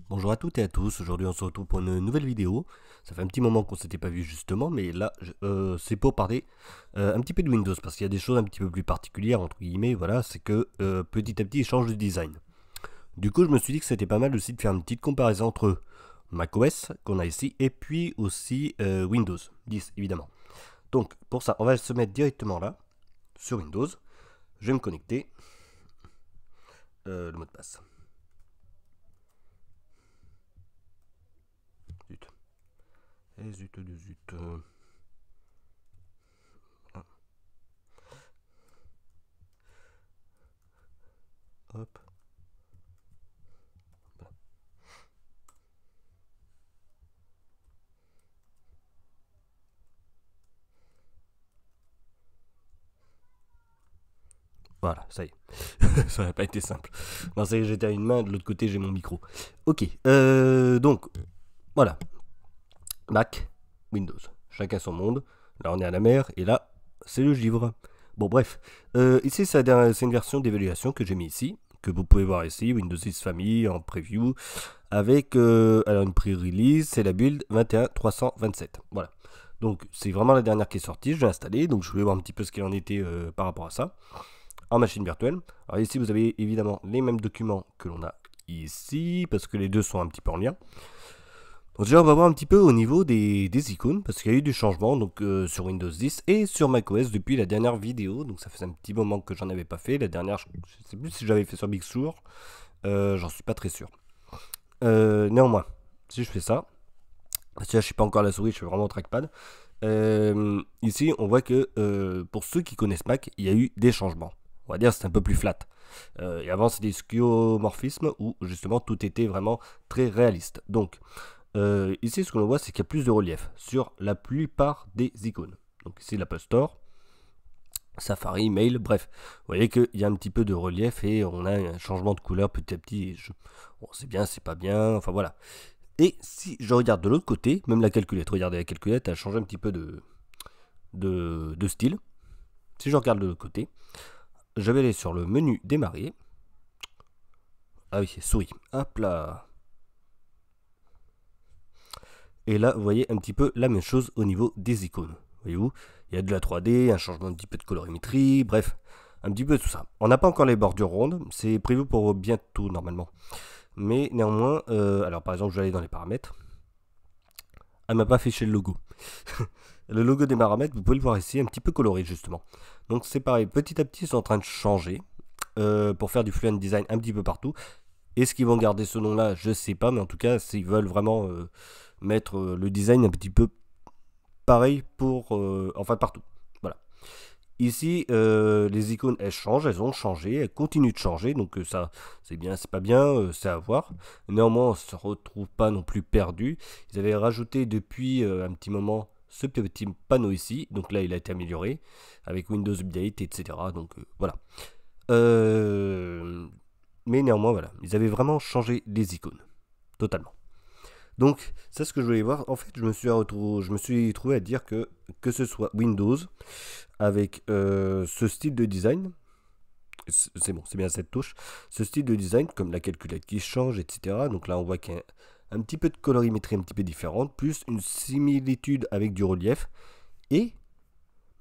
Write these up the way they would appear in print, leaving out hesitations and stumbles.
Bonjour à toutes et à tous, aujourd'hui on se retrouve pour une nouvelle vidéo. Ça fait un petit moment qu'on s'était pas vu justement, mais là c'est pour parler un petit peu de Windows, parce qu'il y a des choses un petit peu plus particulières, entre guillemets, voilà, c'est que petit à petit ils changent de design. Du coup je me suis dit que c'était pas mal aussi de faire une petite comparaison entre macOS qu'on a ici, et puis aussi Windows 10 évidemment. Donc pour ça on va se mettre directement là, sur Windows, je vais me connecter, le mot de passe. Zut. Et zut de zut. Hop. Voilà, ça y est. Ça n'a pas été simple. Non, ça y est, j'étais à une main, de l'autre côté j'ai mon micro. Ok, donc, voilà. Mac, Windows. Chacun son monde. Là on est à la mer, et là, c'est le givre. Bon, bref. Ici, c'est une version d'évaluation que j'ai mis ici, que vous pouvez voir ici, Windows 10 Family en preview, avec alors une pre-release, c'est la build 21327. Voilà. Donc, c'est vraiment la dernière qui est sortie, je l'ai installée, donc je voulais voir un petit peu ce qu'il en était par rapport à ça. En machine virtuelle. Alors ici vous avez évidemment les mêmes documents que l'on a ici, parce que les deux sont un petit peu en lien. Donc déjà on va voir un petit peu au niveau des icônes, parce qu'il y a eu du changement donc, sur Windows 10 et sur macOS depuis la dernière vidéo. Donc ça fait un petit moment que j'en avais pas fait. La dernière, je ne sais plus si j'avais fait sur Big Sur, j'en suis pas très sûr. Néanmoins, si je fais ça, parce que là je suis pas encore à la souris, je suis vraiment au trackpad. Ici on voit que pour ceux qui connaissent Mac, il y a eu des changements. On va dire c'est un peu plus flat. Et avant c'était des skeuomorphismes où justement tout était vraiment très réaliste. Donc ici ce qu'on voit c'est qu'il y a plus de relief sur la plupart des icônes. Donc ici l'Apple Store, Safari, Mail, bref. Vous voyez qu'il y a un petit peu de relief et on a un changement de couleur petit à petit. Bon, c'est bien, c'est pas bien, enfin voilà. Et si je regarde de l'autre côté, même la calculette, regardez la calculette, elle change un petit peu de style. Si je regarde de l'autre côté, je vais aller sur le menu démarrer. Ah oui, souris. Hop là. Et là, vous voyez un petit peu la même chose au niveau des icônes. Voyez-vous, il y a de la 3D, un changement un petit peu de colorimétrie, bref, un petit peu tout ça. On n'a pas encore les bordures rondes, c'est prévu pour bientôt normalement. Mais néanmoins, alors par exemple, je vais aller dans les paramètres. Elle m'a pas affiché le logo. Le logo des paramètres, vous pouvez le voir ici, un petit peu coloré justement. Donc c'est pareil, petit à petit, ils sont en train de changer pour faire du fluent design un petit peu partout. Est-ce qu'ils vont garder ce nom-là? Je sais pas, mais en tout cas, s'ils veulent vraiment mettre le design un petit peu pareil pour, enfin partout. Voilà. Ici, les icônes, elles changent, elles ont changé, elles continuent de changer, donc ça, c'est bien, c'est pas bien, c'est à voir. Néanmoins, on ne se retrouve pas non plus perdu. Ils avaient rajouté depuis un petit moment ce petit panneau ici, donc là, il a été amélioré avec Windows Update, etc. Donc voilà. Mais néanmoins, voilà, ils avaient vraiment changé les icônes, totalement. Donc, c'est ce que je voulais voir. En fait, je me suis trouvé à dire que ce soit Windows, avec ce style de design, c'est bon, c'est bien cette touche, ce style de design, comme la calculette qui change, etc. Donc là, on voit qu'il y a un petit peu de colorimétrie un petit peu différente, plus une similitude avec du relief, et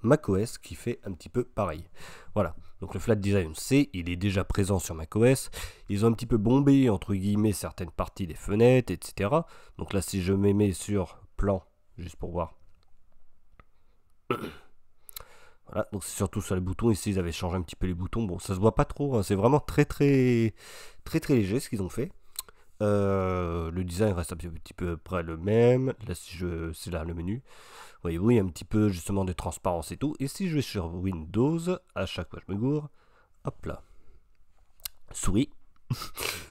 macOS qui fait un petit peu pareil. Voilà, donc le flat design, il est déjà présent sur macOS. Ils ont un petit peu bombé, entre guillemets, certaines parties des fenêtres, etc. Donc là, si je me mets sur plan, juste pour voir. Voilà, donc c'est surtout sur les boutons. Ici, ils avaient changé un petit peu les boutons. Bon, ça se voit pas trop, hein. C'est vraiment très léger ce qu'ils ont fait. Le design reste un petit peu près le même. Là, c'est là le menu. Voyez-vous, il y a un petit peu justement de transparence et tout. Et si je vais sur Windows, à chaque fois je me gourre, hop là, souris.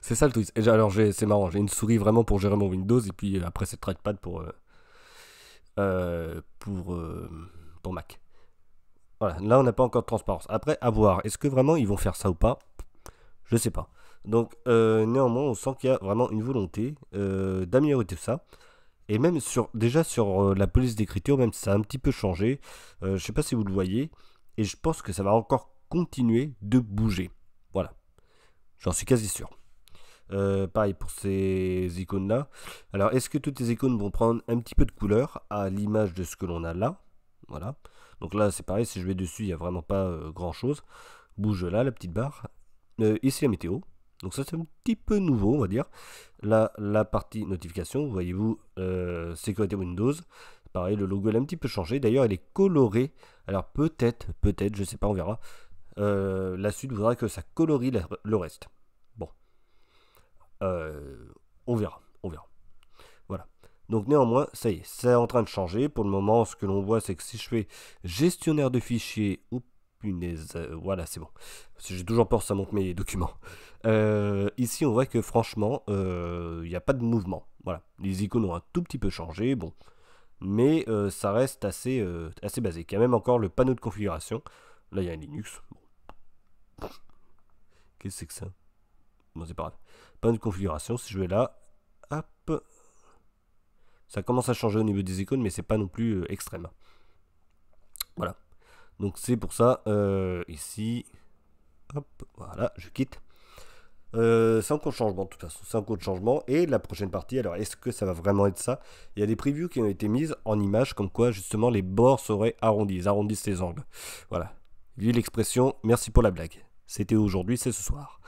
C'est ça le truc. Alors c'est marrant, j'ai une souris vraiment pour gérer mon Windows et puis après c'est le trackpad pour Mac. Voilà, là on n'a pas encore de transparence. Après, à voir, est-ce que vraiment ils vont faire ça ou pas? Je sais pas. Donc néanmoins, on sent qu'il y a vraiment une volonté d'améliorer tout ça. Et même déjà sur la police d'écriture, même si ça a un petit peu changé, je sais pas si vous le voyez, et je pense que ça va encore continuer de bouger. Voilà, j'en suis quasi sûr. Pareil pour ces icônes là. Alors est-ce que toutes les icônes vont prendre un petit peu de couleur à l'image de ce que l'on a là? Voilà. Donc là c'est pareil, si je vais dessus il n'y a vraiment pas grand chose. Bouge là la petite barre. Ici la météo. Donc ça c'est un petit peu nouveau on va dire. Là la partie notification, voyez-vous, sécurité Windows. Pareil, le logo est un petit peu changé. D'ailleurs, elle est colorée. Alors peut-être, je sais pas, on verra. La suite voudra que ça colorie le reste. Bon, on verra, Voilà. Donc néanmoins, ça y est, c'est en train de changer. Pour le moment, ce que l'on voit, c'est que si je fais gestionnaire de fichiers, oh punaise, voilà, c'est bon. Parce que j'ai toujours peur que ça monte mes documents. Ici, on voit que franchement, il n'y a pas de mouvement. Voilà, les icônes ont un tout petit peu changé. Bon. Mais ça reste assez basique. Il y a même encore le panneau de configuration. Là, il y a un Linux. Bon. Qu'est-ce que c'est que ça? Bon, c'est pas grave. Panneau de configuration, si je vais là, hop. Ça commence à changer au niveau des icônes, mais c'est pas non plus extrême. Voilà. Donc c'est pour ça, ici, hop, voilà, je quitte. C'est en cours de changement de toute façon, c'est en cours de changement. Et la prochaine partie, alors est-ce que ça va vraiment être ça? Il y a des previews qui ont été mises en images comme quoi justement les bords seraient arrondis, ils arrondissent les angles. Voilà, vu l'expression, merci pour la blague. C'était aujourd'hui, c'est ce soir.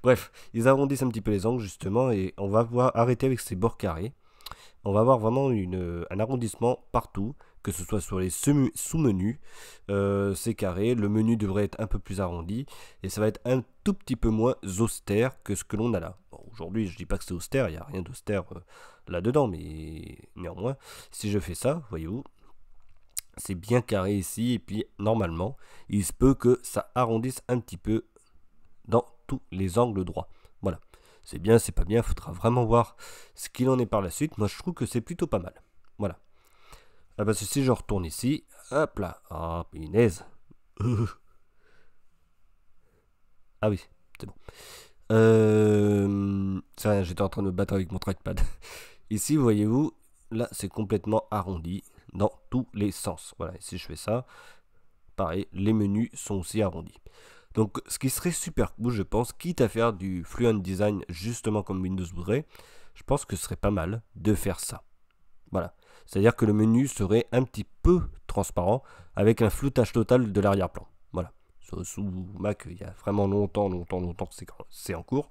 Bref, ils arrondissent un petit peu les angles justement et on va pouvoir arrêter avec ces bords carrés. On va avoir vraiment un arrondissement partout, que ce soit sur les sous-menus, c'est carré, le menu devrait être un peu plus arrondi, et ça va être un tout petit peu moins austère que ce que l'on a là. Bon, aujourd'hui, je dis pas que c'est austère, il n'y a rien d'austère là-dedans, mais néanmoins, si je fais ça, voyez-vous, c'est bien carré ici, et puis normalement, il se peut que ça arrondisse un petit peu dans tous les angles droits. Voilà. C'est bien, c'est pas bien, il faudra vraiment voir ce qu'il en est par la suite. Moi, je trouve que c'est plutôt pas mal. Voilà. Ah bah, si je retourne ici, hop là. Ah, punaise. Ah oui, c'est bon. C'est rien, j'étais en train de me battre avec mon trackpad. Ici, voyez-vous, là, c'est complètement arrondi dans tous les sens. Voilà, et si je fais ça, pareil, les menus sont aussi arrondis. Donc, ce qui serait super cool, je pense, quitte à faire du fluent design justement comme Windows voudrait, je pense que ce serait pas mal de faire ça. Voilà. C'est-à-dire que le menu serait un petit peu transparent avec un floutage total de l'arrière-plan. Voilà. Sous Mac, il y a vraiment longtemps que c'est en cours.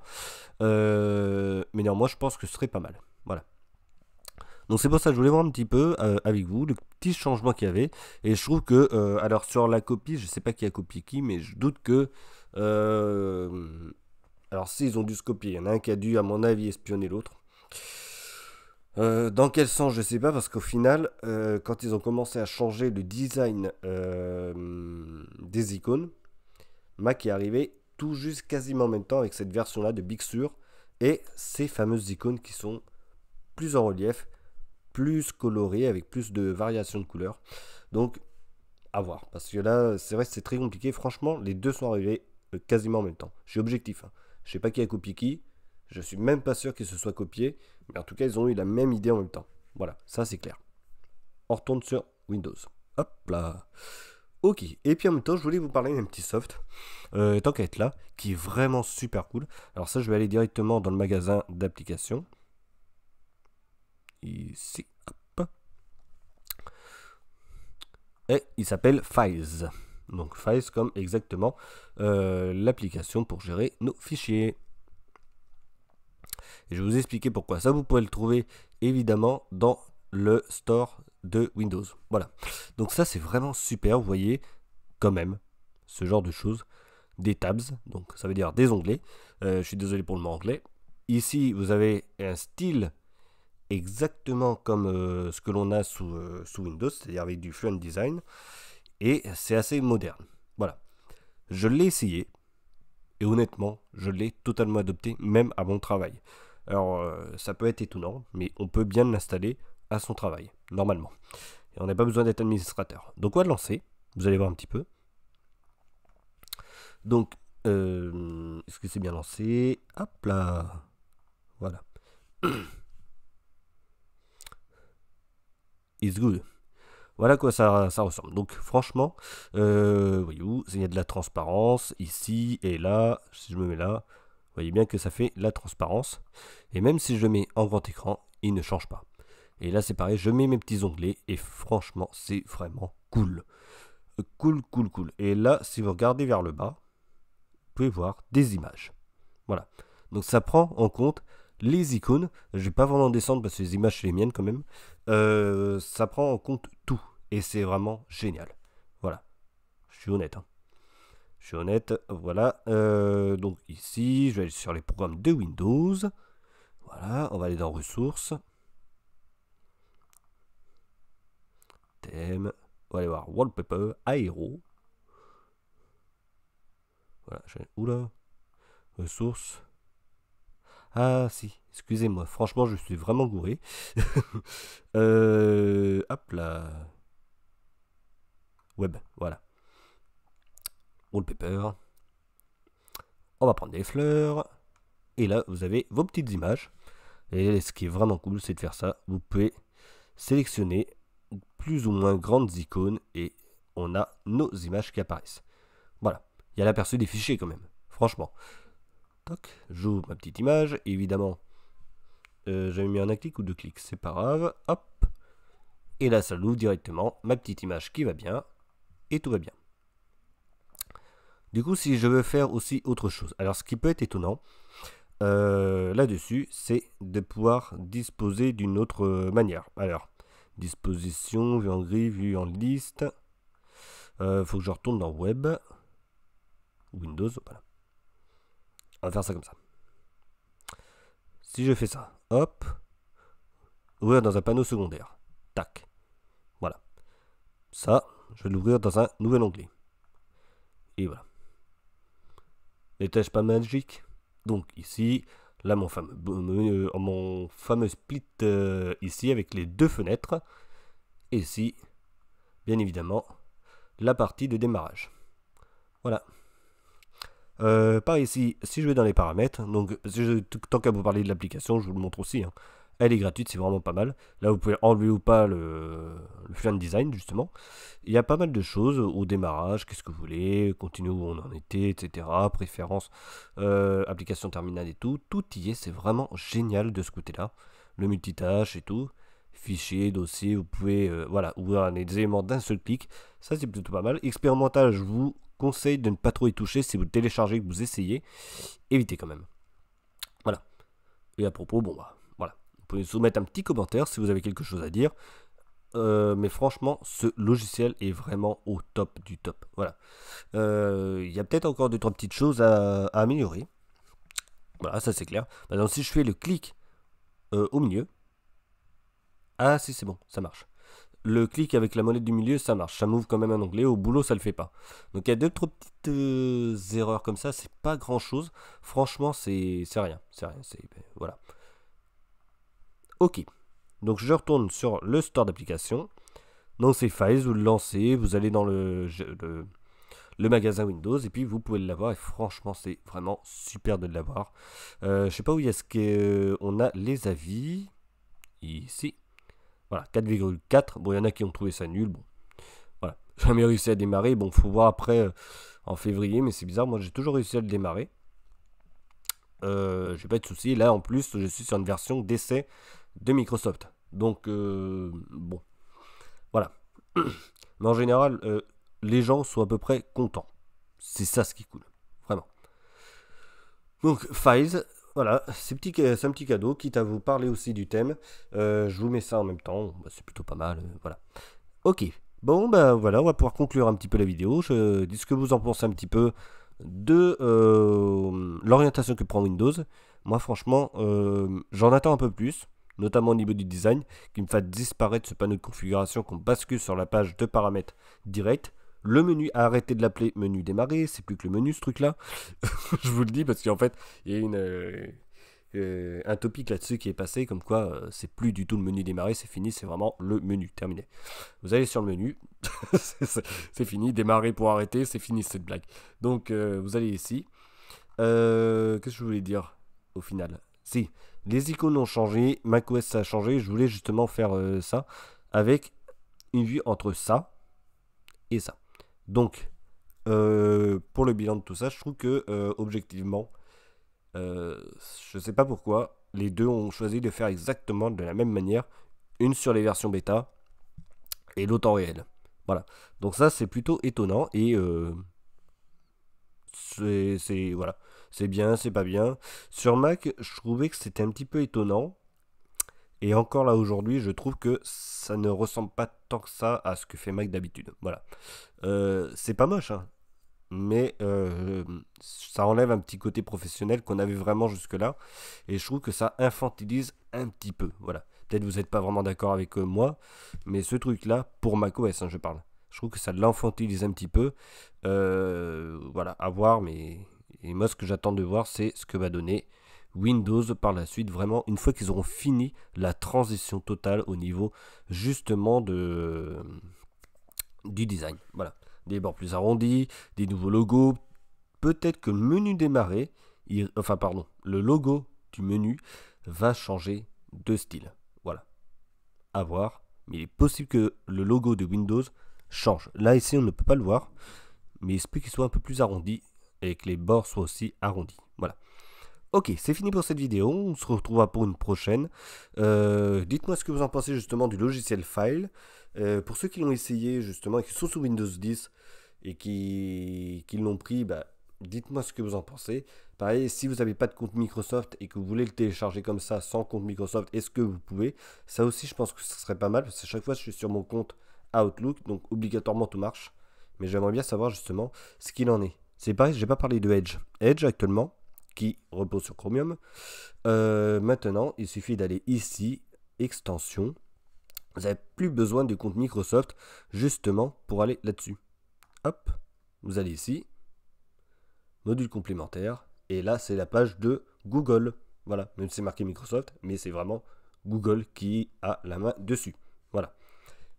Mais néanmoins, je pense que ce serait pas mal. Voilà. Donc c'est pour ça que je voulais voir un petit peu avec vous le petit changement qu'il y avait. Et je trouve que, alors sur la copie, je sais pas qui a copié qui, mais je doute que... alors s'ils ont dû se copier, il y en a un qui a dû, à mon avis, espionner l'autre. Dans quel sens, je sais pas, parce qu'au final, quand ils ont commencé à changer le design des icônes, Mac est arrivé tout juste quasiment en même temps avec cette version-là de Big Sur et ces fameuses icônes qui sont plus en relief, plus colorées, avec plus de variations de couleurs. Donc, à voir. Parce que là, c'est vrai que c'est très compliqué. Franchement, les deux sont arrivés quasiment en même temps. Je suis objectif. Hein. Je sais pas qui a copié qui. Je suis même pas sûr qu'ils se soient copiés. Mais en tout cas, ils ont eu la même idée en même temps. Voilà, ça c'est clair. On retourne sur Windows. Hop là. Ok, et puis en même temps, je voulais vous parler d'un petit soft, tant qu'à être là, qui est vraiment super cool. Alors ça, je vais aller directement dans le magasin d'applications. Ici, hop. Et il s'appelle Files. Donc Files comme exactement l'application pour gérer nos fichiers. Et je vais vous expliquer pourquoi. Ça, vous pouvez le trouver évidemment dans le store de Windows. Voilà. Donc ça, c'est vraiment super. Vous voyez quand même ce genre de choses. Des tabs, donc ça veut dire des onglets. Je suis désolé pour le mot anglais. Ici, vous avez un style exactement comme ce que l'on a sous Windows, c'est-à-dire avec du Fluent Design. Et c'est assez moderne. Voilà. Je l'ai essayé. Et honnêtement, je l'ai totalement adopté, même à mon travail. Alors, ça peut être étonnant, mais on peut bien l'installer à son travail, normalement. Et on n'a pas besoin d'être administrateur. Donc, on va le lancer. Vous allez voir un petit peu. Donc, est-ce que c'est bien lancé? Hop là. Voilà. It's good. Voilà à quoi ça ressemble. Donc franchement, voyez-vous, il y a de la transparence ici et là. Si je me mets là, vous voyez bien que ça fait la transparence. Et même si je le mets en grand écran, il ne change pas. Et là c'est pareil, je mets mes petits onglets et franchement c'est vraiment cool. Cool. Et là, si vous regardez vers le bas, vous pouvez voir des images. Voilà. Donc ça prend en compte les icônes. Je vais pas vraiment descendre parce que les images c'est les miennes quand même. Ça prend en compte tout. Et c'est vraiment génial. Voilà. Je suis honnête. Je suis honnête. Voilà. Donc ici, je vais aller sur les programmes de Windows. Voilà. On va aller dans ressources. Thème. On va aller voir Wallpaper, Aéro. Voilà. Oula. Ressources. Ah si, excusez-moi, franchement je suis vraiment gouré. Hop là. Web, voilà. Wallpaper. On va prendre des fleurs. Et là, vous avez vos petites images. Et ce qui est vraiment cool, c'est de faire ça. Vous pouvez sélectionner plus ou moins grandes icônes et on a nos images qui apparaissent. Voilà. Il y a l'aperçu des fichiers quand même. Franchement. Toc, j'ouvre ma petite image. Évidemment, j'avais mis un clic ou deux clics, c'est pas grave. Hop. Et là, ça l'ouvre directement. Ma petite image qui va bien. Et tout va bien. Du coup, si je veux faire aussi autre chose. Alors, ce qui peut être étonnant là-dessus, c'est de pouvoir disposer d'une autre manière. Alors, disposition, vue en grille, vue en liste. Faut que je retourne dans Web. Windows, voilà. On va faire ça comme ça. Si je fais ça, hop. Ouvrir dans un panneau secondaire. Tac. Voilà. Ça, je vais l'ouvrir dans un nouvel onglet. Et voilà. Les tâches pas magiques. Donc ici, là mon fameux split ici avec les deux fenêtres. Et ici, bien évidemment, la partie de démarrage. Voilà. Par ici, si je vais dans les paramètres, donc tant qu'à vous parler de l'application, je vous le montre aussi. Hein. Elle est gratuite, c'est vraiment pas mal. Là, vous pouvez enlever ou pas le Fluent Design, justement. Il y a pas mal de choses au démarrage, qu'est-ce que vous voulez, continuer où on en était, etc. Préférences, application terminale et tout. Tout y est, c'est vraiment génial de ce côté-là. Le multitâche et tout. Fichier, dossier, vous pouvez voilà, ouvrir les éléments d'un seul clic. Ça, c'est plutôt pas mal. Expérimental, je vous conseille de ne pas trop y toucher. Si vous le téléchargez, que vous essayez, évitez quand même. Voilà. Et à propos, bon bah, voilà. Vous pouvez soumettre un petit commentaire si vous avez quelque chose à dire. Mais franchement, ce logiciel est vraiment au top du top. Voilà. Il y a peut-être encore 2-3 petites choses à améliorer. Voilà, ça c'est clair. Par exemple, si je fais le clic au milieu. Ah si, c'est bon, ça marche. Le clic avec la molette du milieu, ça marche. Ça m'ouvre quand même un onglet. Au boulot, ça le fait pas. Donc il y a 2-3 petites erreurs comme ça. C'est pas grand chose. Franchement, c'est rien. C'est rien. Voilà. Ok. Donc je retourne sur le store d'applications. Donc c'est Files, vous le lancez, vous allez dans le magasin Windows et puis vous pouvez l'avoir. Et franchement, c'est vraiment super de l'avoir. Je sais pas où il y a ce qu'on a les avis. Ici. Voilà, 4,4. Bon, il y en a qui ont trouvé ça nul. Bon, voilà. J'ai jamais réussi à démarrer. Bon, faut voir après en février, mais c'est bizarre. Moi, j'ai toujours réussi à le démarrer. J'ai pas de soucis. Là, en plus, je suis sur une version d'essai de Microsoft. Donc, bon, voilà. Mais en général, les gens sont à peu près contents. C'est ça ce qui est cool. Vraiment. Donc, Files. Voilà, c'est un petit cadeau, quitte à vous parler aussi du thème. Je vous mets ça en même temps, bah, c'est plutôt pas mal. Voilà. Ok, bon, ben voilà, on va pouvoir conclure un petit peu la vidéo. Je dis ce que vous en pensez un petit peu de l'orientation que prend Windows. Moi, franchement, j'en attends un peu plus, notamment au niveau du design, qui me fasse disparaître ce panneau de configuration, qu'on bascule sur la page de paramètres direct. Le menu, arrêtez de l'appeler menu démarrer, c'est plus que le menu ce truc là. Je vous le dis parce qu'en fait, il y a un topic là-dessus qui est passé, comme quoi c'est plus du tout le menu démarrer, c'est fini, c'est vraiment le menu, terminé. Vous allez sur le menu, c'est fini, démarrer pour arrêter, c'est fini cette blague. Donc vous allez ici. Qu'est-ce que je voulais dire au final? Si, les icônes ont changé, macOS ça a changé, je voulais justement faire ça avec une vue entre ça et ça. Donc, pour le bilan de tout ça, je trouve que objectivement, Je sais pas pourquoi, les deux ont choisi de faire exactement de la même manière, une sur les versions bêta et l'autre en réel. Voilà. Donc ça c'est plutôt étonnant et voilà, c'est bien, c'est pas bien. Sur Mac, je trouvais que c'était un petit peu étonnant. Et encore là aujourd'hui, je trouve que ça ne ressemble pas tant que ça à ce que fait Mac d'habitude. Voilà. C'est pas moche, hein, mais ça enlève un petit côté professionnel qu'on avait vraiment jusque-là. Et je trouve que ça infantilise un petit peu. Voilà. Peut-être vous n'êtes pas vraiment d'accord avec moi, mais ce truc-là, pour macOS, hein, je parle. Je trouve que ça l'infantilise un petit peu. Voilà, à voir, mais et moi, ce que j'attends de voir, c'est ce que va donner Windows par la suite, vraiment, une fois qu'ils auront fini la transition totale au niveau justement du design. Voilà. Des bords plus arrondis, des nouveaux logos. Peut-être que le menu démarrer, enfin pardon, le logo du menu va changer de style. Voilà. À voir. Mais il est possible que le logo de Windows change. Là, ici, on ne peut pas le voir. Mais il se peut qu'il soit un peu plus arrondi et que les bords soient aussi arrondis. Voilà. Ok, c'est fini pour cette vidéo, on se retrouvera pour une prochaine. Dites-moi ce que vous en pensez justement du logiciel File. Pour ceux qui l'ont essayé justement et qui sont sous Windows 10 et qui l'ont pris, bah, dites-moi ce que vous en pensez. Pareil, si vous n'avez pas de compte Microsoft et que vous voulez le télécharger comme ça sans compte Microsoft, est-ce que vous pouvez? Ça aussi, je pense que ce serait pas mal parce que chaque fois je suis sur mon compte Outlook, donc obligatoirement tout marche. Mais j'aimerais bien savoir justement ce qu'il en est. C'est pareil, je n'ai pas parlé de Edge. Edge actuellement, qui repose sur Chromium. Maintenant, il suffit d'aller ici, extension. Vous n'avez plus besoin de compte Microsoft justement pour aller là-dessus. Hop, vous allez ici, module complémentaire, et là c'est la page de Google. Voilà, même si c'est marqué Microsoft, mais c'est vraiment Google qui a la main dessus. Voilà.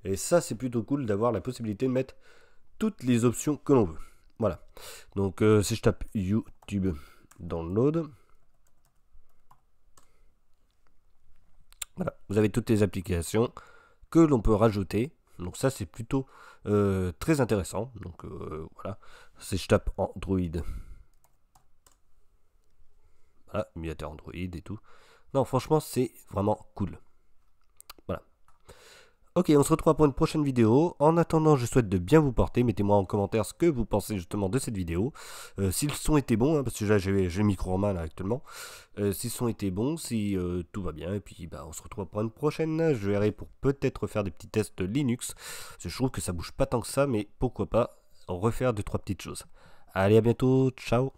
Et ça c'est plutôt cool d'avoir la possibilité de mettre toutes les options que l'on veut. Voilà. Donc si je tape YouTube Download, voilà, vous avez toutes les applications que l'on peut rajouter. Donc ça c'est plutôt très intéressant. Donc voilà, si je tape Android, voilà, émulateur Android et tout. Non, franchement c'est vraiment cool. Voilà. Ok, on se retrouve pour une prochaine vidéo. En attendant, je souhaite de bien vous porter. Mettez-moi en commentaire ce que vous pensez justement de cette vidéo. Si le son était bon, hein, parce que là j'ai le micro en main là actuellement. Si le son était bon, si tout va bien. Et puis bah, on se retrouve pour une prochaine. Je verrai pour peut-être faire des petits tests Linux. Parce que je trouve que ça bouge pas tant que ça, mais pourquoi pas refaire 2-3 petites choses. Allez, à bientôt. Ciao.